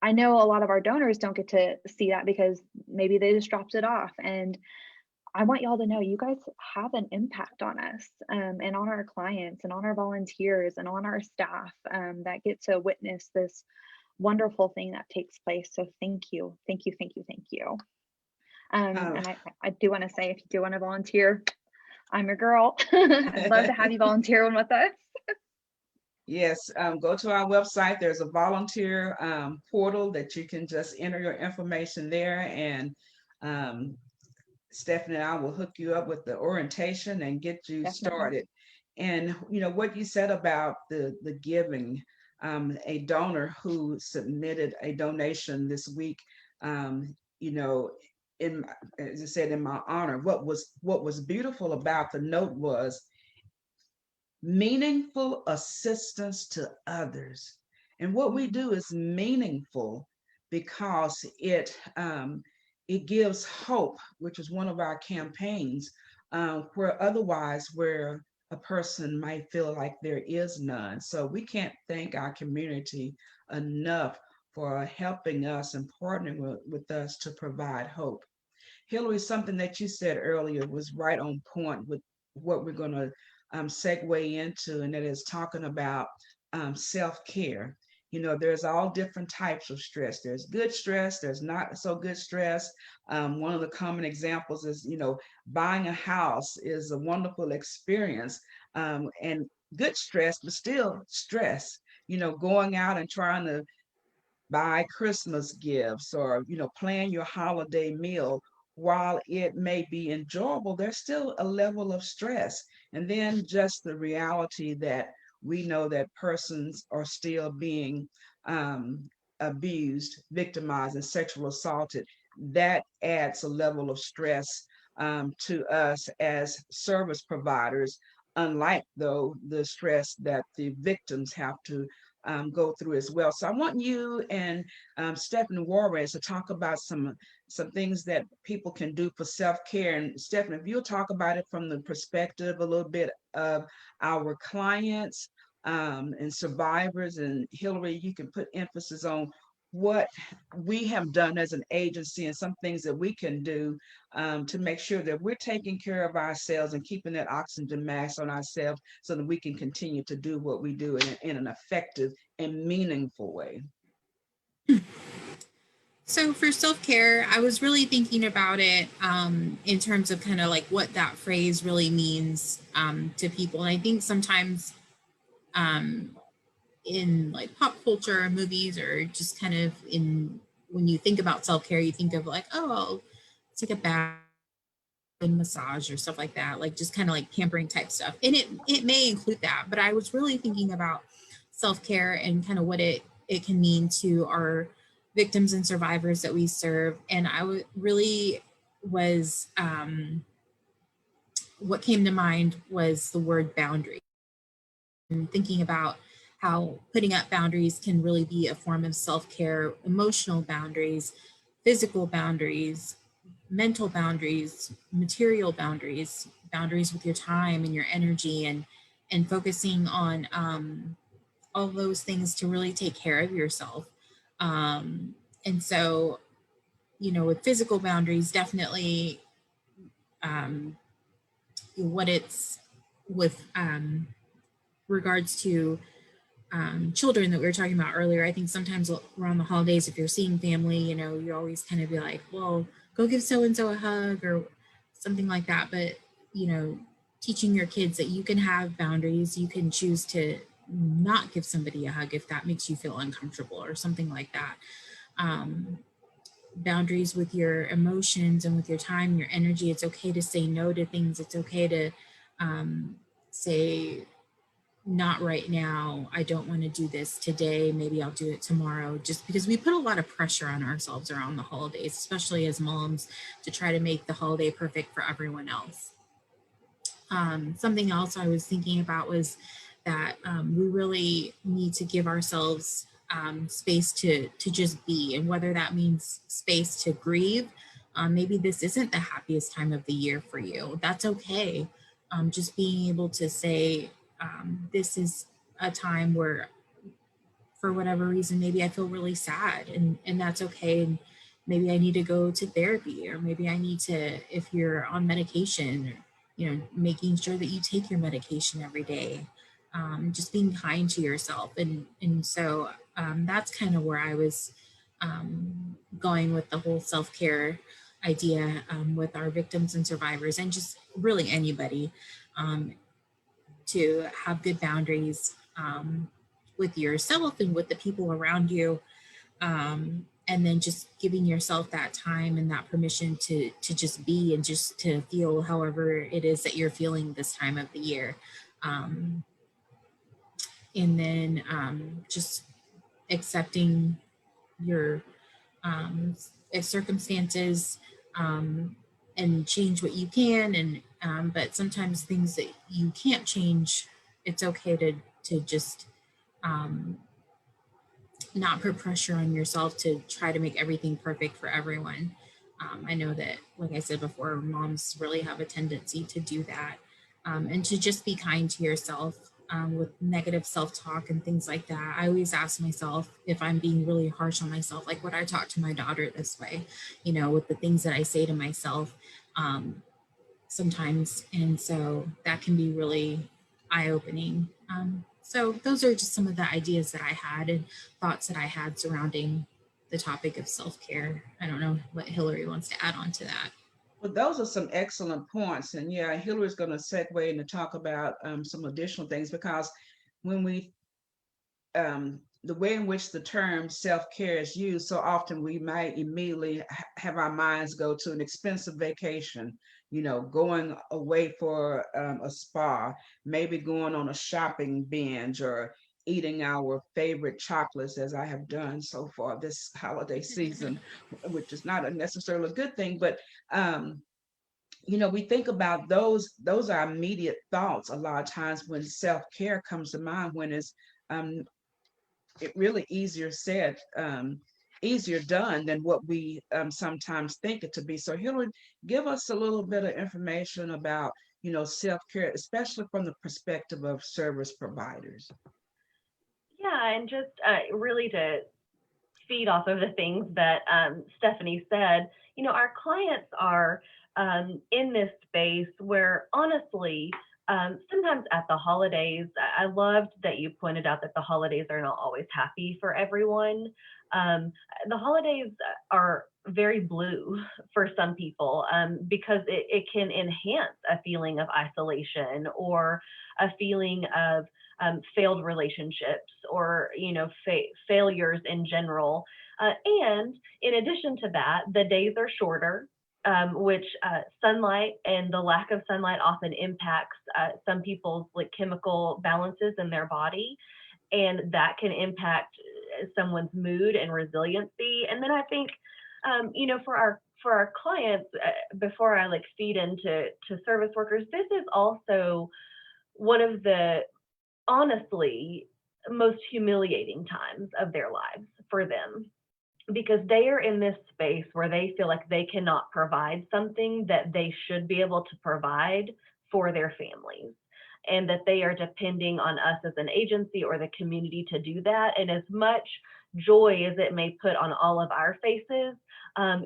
I know a lot of our donors don't get to see that because maybe they just dropped it off. And I want y'all to know you guys have an impact on us, and on our clients and on our volunteers and on our staff, that get to witness this wonderful thing that takes place. So thank you, thank you, thank you, thank you. And I do want to say, if you do want to volunteer, I'm your girl. I'd love to have you volunteer one with us. Yes, go to our website. There's a volunteer portal that you can just enter your information there, and Stephanie and I will hook you up with the orientation and get you Definitely. started. And what you said about the giving, a donor who submitted a donation this week, in, as I said, in my honor, what was beautiful about the note was meaningful assistance to others. And what we do is meaningful because it gives hope, which is one of our campaigns, where a person might feel like there is none. So we can't thank our community enough for helping us and partnering with us to provide hope. Hillary, something that you said earlier was right on point with what we're going to segue into, and that is talking about self-care. There's all different types of stress. There's good stress, there's not so good stress. One of the common examples is, buying a house is a wonderful experience, and good stress, but still stress. Going out and trying to buy Christmas gifts or, plan your holiday meal, while it may be enjoyable, there's still a level of stress. And then just the reality that we know that persons are still being abused, victimized, and sexual assaulted. That adds a level of stress to us as service providers, unlike though the stress that the victims have to go through as well. So I want you and Stephanie Juarez to talk about some things that people can do for self-care. And Stephanie, if you'll talk about it from the perspective a little bit of our clients and survivors, and Hillary, you can put emphasis on what we have done as an agency and some things that we can do to make sure that we're taking care of ourselves and keeping that oxygen mask on ourselves so that we can continue to do what we do in an effective and meaningful way. So for self-care, I was really thinking about it in terms of kind of like what that phrase really means to people. And I think sometimes in like pop culture or movies, or just kind of when you think about self-care, you think of like, oh, it's like a bath and massage or stuff like that, like just kind of like pampering type stuff. And it may include that, but I was really thinking about self-care and kind of what it can mean to our victims and survivors that we serve. And I really was, what came to mind was the word boundary. And thinking about how putting up boundaries can really be a form of self-care, emotional boundaries, physical boundaries, mental boundaries, material boundaries, boundaries with your time and your energy, and focusing on all those things to really take care of yourself. And so, with physical boundaries, definitely what it's with regards to children that we were talking about earlier. I think sometimes around the holidays, if you're seeing family, you always kind of be like, well, go give so-and-so a hug or something like that. But, teaching your kids that you can have boundaries, you can choose to not give somebody a hug if that makes you feel uncomfortable or something like that. Boundaries with your emotions and with your time, your energy. It's okay to say no to things. It's okay to say, not right now. I don't want to do this today. Maybe I'll do it tomorrow, just because we put a lot of pressure on ourselves around the holidays, especially as moms, to try to make the holiday perfect for everyone else. Something else I was thinking about was that we really need to give ourselves space to just be, and whether that means space to grieve. Maybe this isn't the happiest time of the year for you. That's okay. Just being able to say, this is a time where for whatever reason, maybe I feel really sad, and that's okay. And maybe I need to go to therapy, or maybe I need to, if you're on medication, making sure that you take your medication every day, just being kind to yourself. And so that's kind of where I was going with the whole self-care idea with our victims and survivors, and just really anybody, to have good boundaries with yourself and with the people around you, and then just giving yourself that time and that permission to just be, and just to feel however it is that you're feeling this time of the year. And then just accepting your circumstances, and change what you can. And but sometimes things that you can't change, it's okay to just not put pressure on yourself to try to make everything perfect for everyone. I know that, like I said before, moms really have a tendency to do that, and to just be kind to yourself, with negative self-talk and things like that. I always ask myself if I'm being really harsh on myself, like, would I talk to my daughter this way, with the things that I say to myself sometimes. And so that can be really eye-opening. So those are just some of the ideas that I had and thoughts that I had surrounding the topic of self-care. I don't know what Hillary wants to add on to that. Well, those are some excellent points. And yeah, Hillary's going to segue in to talk about some additional things, because when we, the way in which the term self-care is used, so often we might immediately have our minds go to an expensive vacation, going away for a spa, maybe going on a shopping binge, or eating our favorite chocolates, as I have done so far this holiday season, which is not a necessarily a good thing, but we think about those are immediate thoughts a lot of times when self-care comes to mind, when it's it really easier said, easier done than what we sometimes think it to be. So Hillary, give us a little bit of information about self-care, especially from the perspective of service providers. Yeah, and just really to feed off of the things that Stephanie said, our clients are in this space where, honestly, sometimes at the holidays, I loved that you pointed out that the holidays are not always happy for everyone. The holidays are very blue for some people, because it can enhance a feeling of isolation, or a feeling of failed relationships, or failures in general. And in addition to that, the days are shorter, which sunlight and the lack of sunlight often impacts some people's chemical balances in their body, and that can impact someone's mood and resiliency. And then I think, for our clients, before I feed into service workers, this is also one of the, honestly, most humiliating times of their lives for them, because they are in this space where they feel like they cannot provide something that they should be able to provide for their families, and that they are depending on us as an agency or the community to do that. And as much joy as it may put on all of our faces,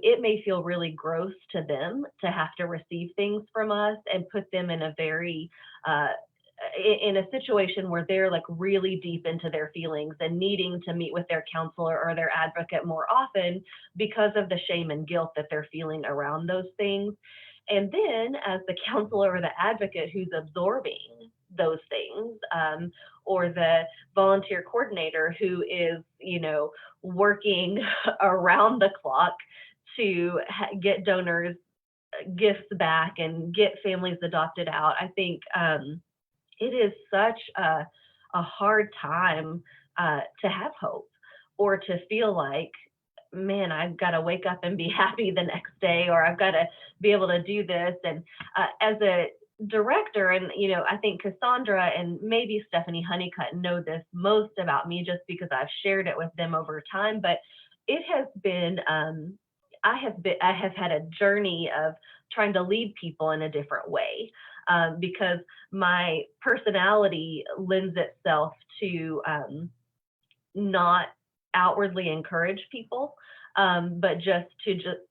it may feel really gross to them to have to receive things from us, and put them in a very in a situation where they're really deep into their feelings and needing to meet with their counselor or their advocate more often, because of the shame and guilt that they're feeling around those things. And then as the counselor or the advocate who's absorbing those things, or the volunteer coordinator who is, working around the clock to get donors gifts back and get families adopted out, I think it is such a hard time to have hope, or to feel like, man, I've got to wake up and be happy the next day, or I've got to be able to do this. And as a director, and I think Cassandra and maybe Stephanie Honeycutt know this most about me, just because I've shared it with them over time, but it has been I have had a journey of trying to lead people in a different way, because my personality lends itself to not outwardly encourage people, but just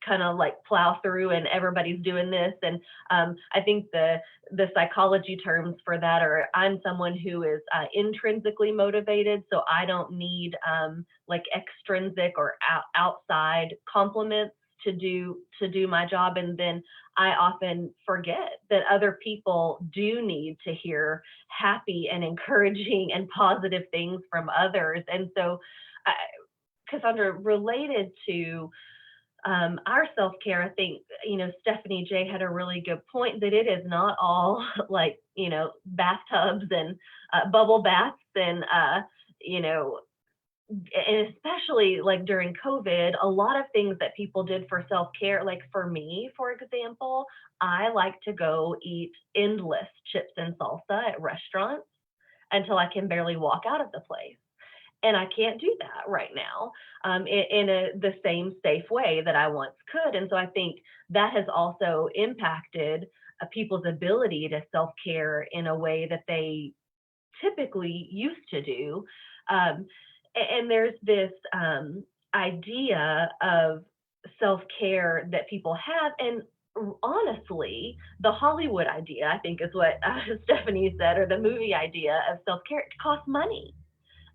kind of like plow through, and everybody's doing this. And I think the psychology terms for that are, I'm someone who is intrinsically motivated, so I don't need like extrinsic or outside compliments to do my job. And then I often forget that other people do need to hear happy and encouraging and positive things from others. And so, Cassandra, related to our self-care, I think, Stephanie J had a really good point that it is not all like, bathtubs and bubble baths and, and especially like during COVID, a lot of things that people did for self-care, like for me, for example, I like to go eat endless chips and salsa at restaurants until I can barely walk out of the place. And I can't do that right now in the same safe way that I once could. And so I think that has also impacted people's ability to self-care in a way that they typically used to do. And there's this idea of self-care that people have. And honestly, the Hollywood idea, I think, is what Stephanie said, or the movie idea of self-care, it costs money.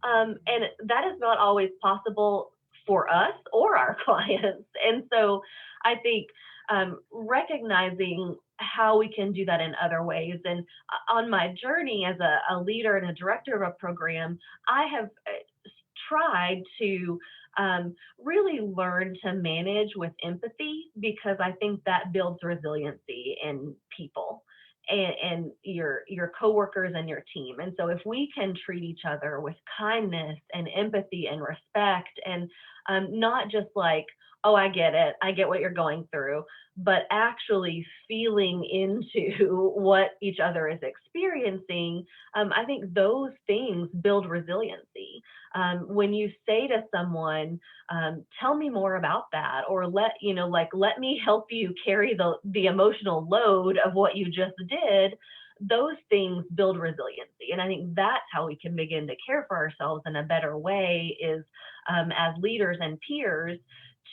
And that is not always possible for us or our clients. And so I think recognizing how we can do that in other ways. And on my journey as a leader and a director of a program, I have tried to really learn to manage with empathy, because I think that builds resiliency in people and your coworkers and your team. And so if we can treat each other with kindness and empathy and respect, and not just like, oh, I get it, I get what you're going through, but actually feeling into what each other is experiencing, I think those things build resiliency. When you say to someone, tell me more about that, or let me help you carry the emotional load of what you just did, those things build resiliency. And I think that's how we can begin to care for ourselves in a better way, is as leaders and peers,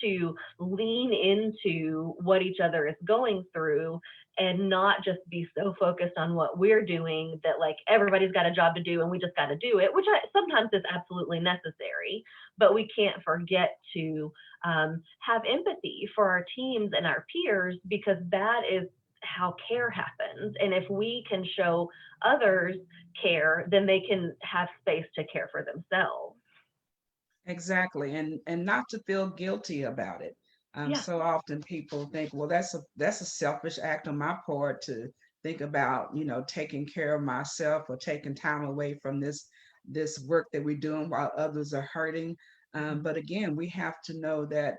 to lean into what each other is going through, and not just be so focused on what we're doing that like everybody's got a job to do and we just got to do it, which sometimes is absolutely necessary, but we can't forget to have empathy for our teams and our peers, because that is how care happens. And if we can show others care, then they can have space to care for themselves. Exactly, and not to feel guilty about it. Yeah. So often people think, well, that's a selfish act on my part to think about, taking care of myself or taking time away from this work that we're doing while others are hurting. But again, we have to know that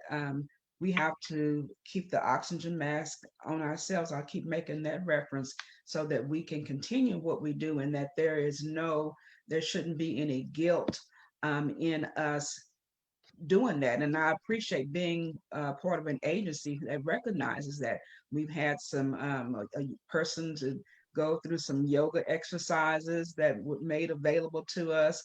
we have to keep the oxygen mask on ourselves. I'll keep making that reference, so that we can continue what we do, and that there shouldn't be any guilt in us doing that. And I appreciate being part of an agency that recognizes that. We've had some a person to go through some yoga exercises that were made available to us,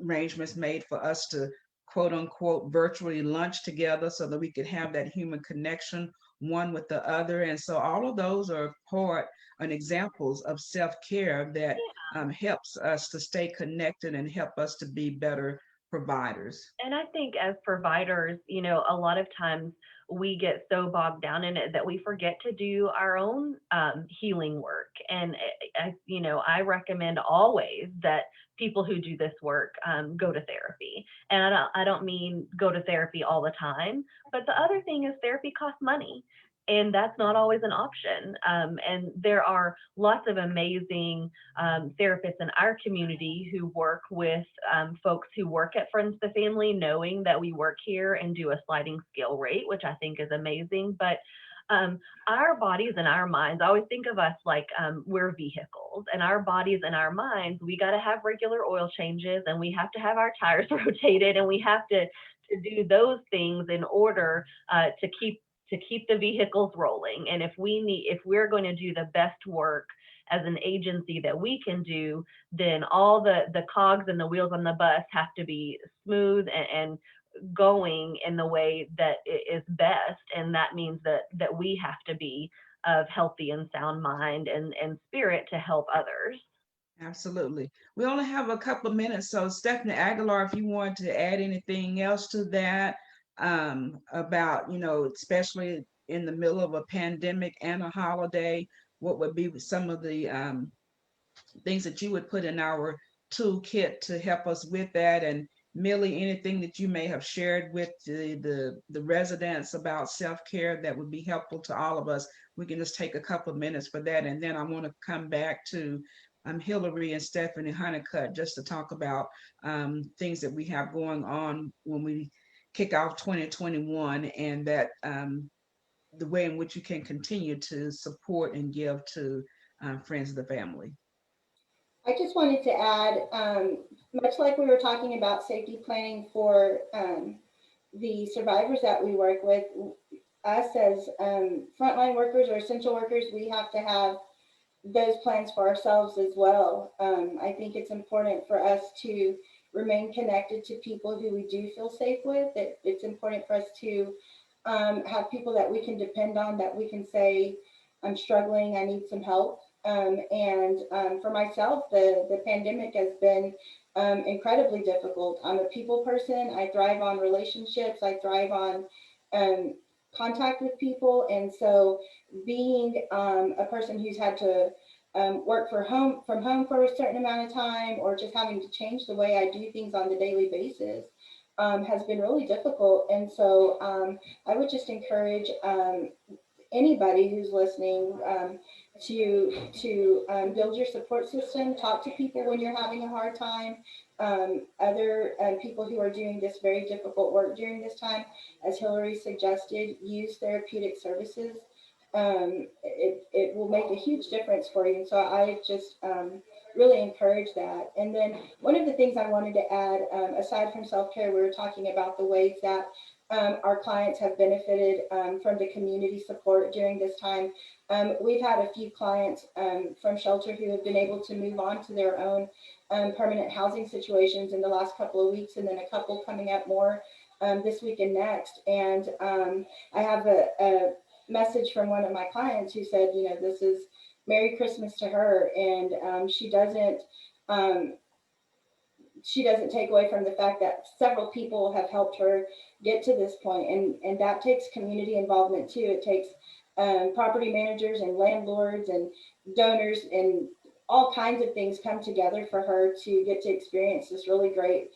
arrangements made for us to quote unquote virtually lunch together, so that we could have that human connection one with the other. And so all of those are part and examples of self-care that helps us to stay connected and help us to be better providers. And I think as providers, a lot of times we get so bogged down in it that we forget to do our own healing work. And I recommend always that people who do this work go to therapy. And I don't mean go to therapy all the time, but the other thing is therapy costs money. And that's not always an option. And there are lots of amazing therapists in our community who work with folks who work at Friends to Family, knowing that we work here and do a sliding scale rate, which I think is amazing. But our bodies and our minds, I always think of us like we're vehicles, and our bodies and our minds, we got to have regular oil changes, and we have to have our tires rotated, and we have to do those things in order to keep to keep the vehicles rolling. And if we're going to do the best work as an agency that we can do, then all the cogs and the wheels on the bus have to be smooth and going in the way that is best. And that means that we have to be of healthy and sound mind and spirit to help others. Absolutely. We only have a couple of minutes, so Stephanie Aguilar, if you want to add anything else to that, about, especially in the middle of a pandemic and a holiday, what would be some of the things that you would put in our toolkit to help us with that? And Millie, anything that you may have shared with the residents about self-care that would be helpful to all of us? We can just take a couple of minutes for that, and then I want to come back to Hillary and Stephanie Honeycutt just to talk about things that we have going on when we kick off 2021, and that the way in which you can continue to support and give to friends of the family. I just wanted to add, much like we were talking about safety planning for the survivors that we work with, us as frontline workers or essential workers, we have to have those plans for ourselves as well. I think it's important for us to remain connected to people who we do feel safe with. It's important for us to have people that we can depend on, that we can say, I'm struggling, I need some help. For myself, the pandemic has been incredibly difficult. I'm a people person. I thrive on relationships. I thrive on contact with people. And so being a person who's had to work from home for a certain amount of time, or just having to change the way I do things on the daily basis has been really difficult. And so I would just encourage anybody who's listening to build your support system, talk to people when you're having a hard time, other people who are doing this very difficult work during this time. As Hillary suggested, use therapeutic services. It will make a huge difference for you. And so I just really encourage that. And then one of the things I wanted to add, aside from self-care, we were talking about the ways that our clients have benefited from the community support during this time. We've had a few clients from shelter who have been able to move on to their own permanent housing situations in the last couple of weeks, and then a couple coming up more this week and next. And I have a message from one of my clients who said, this is Merry Christmas to her, and she doesn't take away from the fact that several people have helped her get to this point. And that takes community involvement too. It takes property managers and landlords and donors, and all kinds of things come together for her to get to experience this really great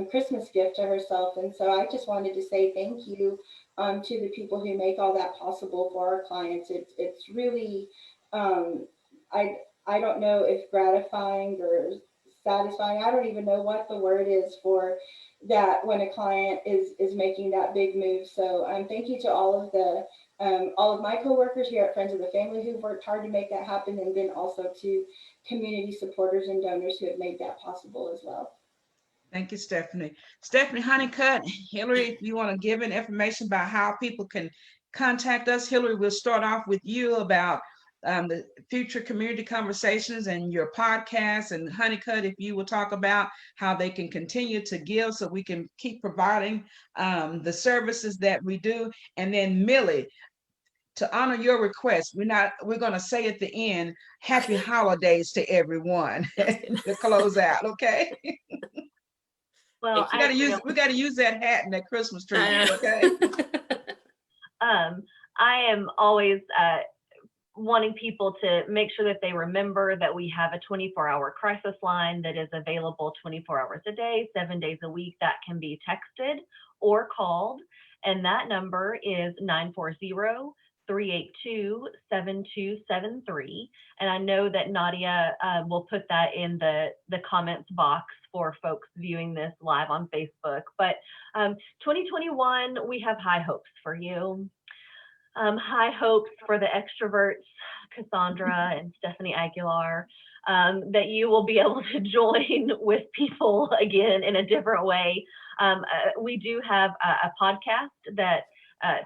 Christmas gift to herself. And so I just wanted to say thank you to the people who make all that possible for our clients. It's really, I don't know if gratifying or satisfying, I don't even know what the word is for that, when a client is making that big move. So thank you to all of my coworkers here at Friends of the Family who've worked hard to make that happen, and then also to community supporters and donors who have made that possible as well. Thank you, Stephanie. Stephanie Honeycutt, Hillary, if you want to give any information about how people can contact us. Hillary, we'll start off with you about the future community conversations and your podcast. And Honeycutt, if you will talk about how they can continue to give so we can keep providing the services that we do. And then Millie, to honor your request, we're going to say at the end, happy holidays to everyone to close out, okay? Well, we got to use that hat and that Christmas tree, okay? I am always wanting people to make sure that they remember that we have a 24-hour crisis line that is available 24 hours a day, 7 days a week, that can be texted or called. And that number is 940-382-7273. And I know that Nadia will put that in the comments box for folks viewing this live on Facebook. But 2021, we have high hopes for you. High hopes for the extroverts, Cassandra and Stephanie Aguilar, that you will be able to join with people again in a different way. We do have a podcast that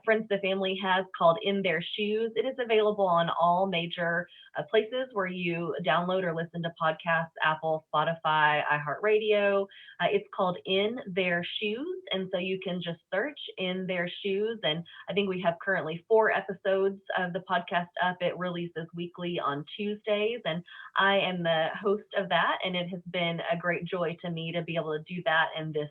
Friends to Family has called In Their Shoes. It is available on all major places where you download or listen to podcasts, Apple, Spotify, iHeartRadio. It's called In Their Shoes. And so you can just search In Their Shoes. And I think we have currently 4 episodes of the podcast up. It releases weekly on Tuesdays. And I am the host of that. And it has been a great joy to me to be able to do that in this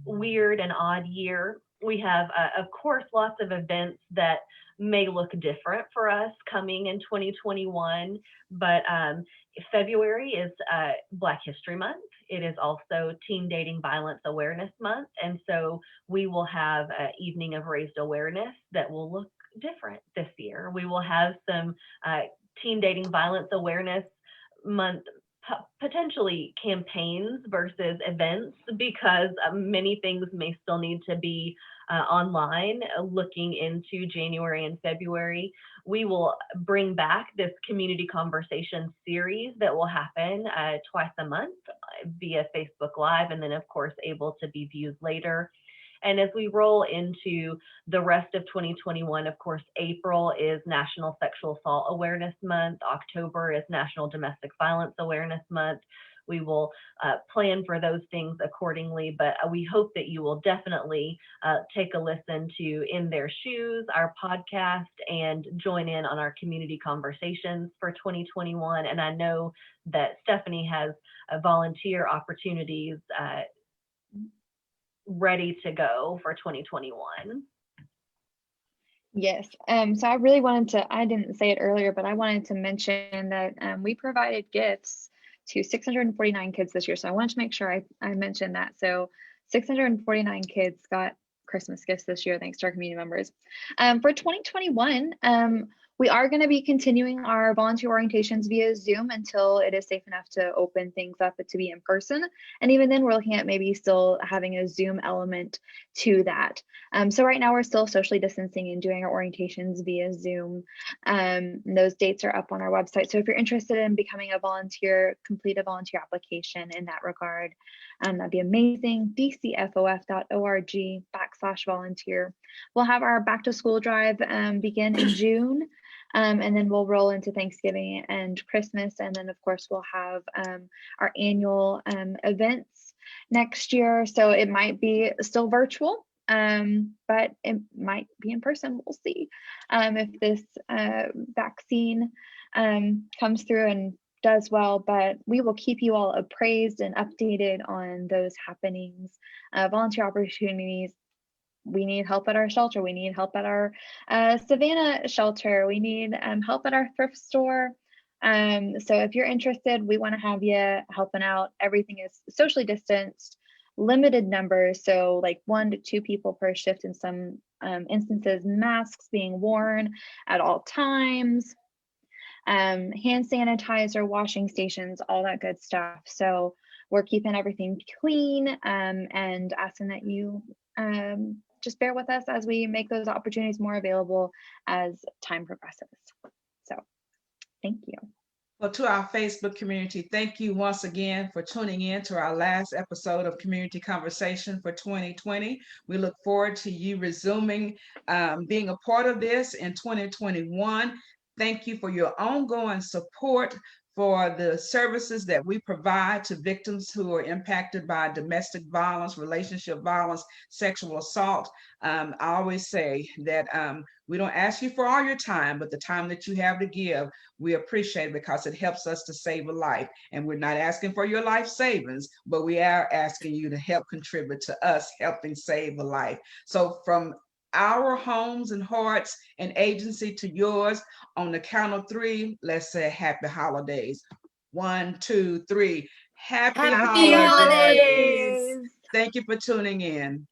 weird and odd year. We have, of course, lots of events that may look different for us coming in 2021, but February is Black History Month. It is also Teen Dating Violence Awareness Month, and so we will have an evening of raised awareness that will look different this year. We will have some Teen Dating Violence Awareness Month potentially campaigns versus events, because many things may still need to be online. Looking into January and February, we will bring back this community conversation series that will happen twice a month via Facebook Live, and then of course able to be viewed later. And as we roll into the rest of 2021, of course, April is National Sexual Assault Awareness Month. October is National Domestic Violence Awareness Month. We will plan for those things accordingly, but we hope that you will definitely take a listen to In Their Shoes, our podcast, and join in on our community conversations for 2021. And I know that Stephanie has volunteer opportunities ready to go for 2021. Yes. So I really wanted to, I didn't say it earlier, but I wanted to mention that we provided gifts to 649 kids this year. So I wanted to make sure I mentioned that. So 649 kids got Christmas gifts this year, thanks to our community members. For 2021, we are going to be continuing our volunteer orientations via Zoom until it is safe enough to open things up to be in person. And even then, we're looking at maybe still having a Zoom element to that. So right now, we're still socially distancing and doing our orientations via Zoom. Those dates are up on our website. So if you're interested in becoming a volunteer, complete a volunteer application in that regard. That'd be amazing. dcfof.org/volunteer. We'll have our back to school drive begin in June. And then we'll roll into Thanksgiving and Christmas. And then of course we'll have our annual events next year. So it might be still virtual, but it might be in person. We'll see if this vaccine comes through and does well, but we will keep you all appraised and updated on those happenings, volunteer opportunities. We need help at our shelter. We need help at our Savannah shelter. We need help at our thrift store. So if you're interested, we want to have you helping out. Everything is socially distanced, limited numbers. So like 1 to 2 people per shift in some instances, masks being worn at all times, hand sanitizer, washing stations, all that good stuff. So we're keeping everything clean and asking that you just bear with us as we make those opportunities more available as time progresses. So thank you. Well, to our Facebook community, thank you once again for tuning in to our last episode of Community Conversation for 2020. We look forward to you resuming being a part of this in 2021. Thank you for your ongoing support for the services that we provide to victims who are impacted by domestic violence, relationship violence, sexual assault. I always say that we don't ask you for all your time, but the time that you have to give, we appreciate it because it helps us to save a life. And we're not asking for your life savings, but we are asking you to help contribute to us helping save a life. So from our homes and hearts and agency to yours, on the count of 3, let's say happy holidays. 1, 2, 3. Happy holidays. Thank you for tuning in.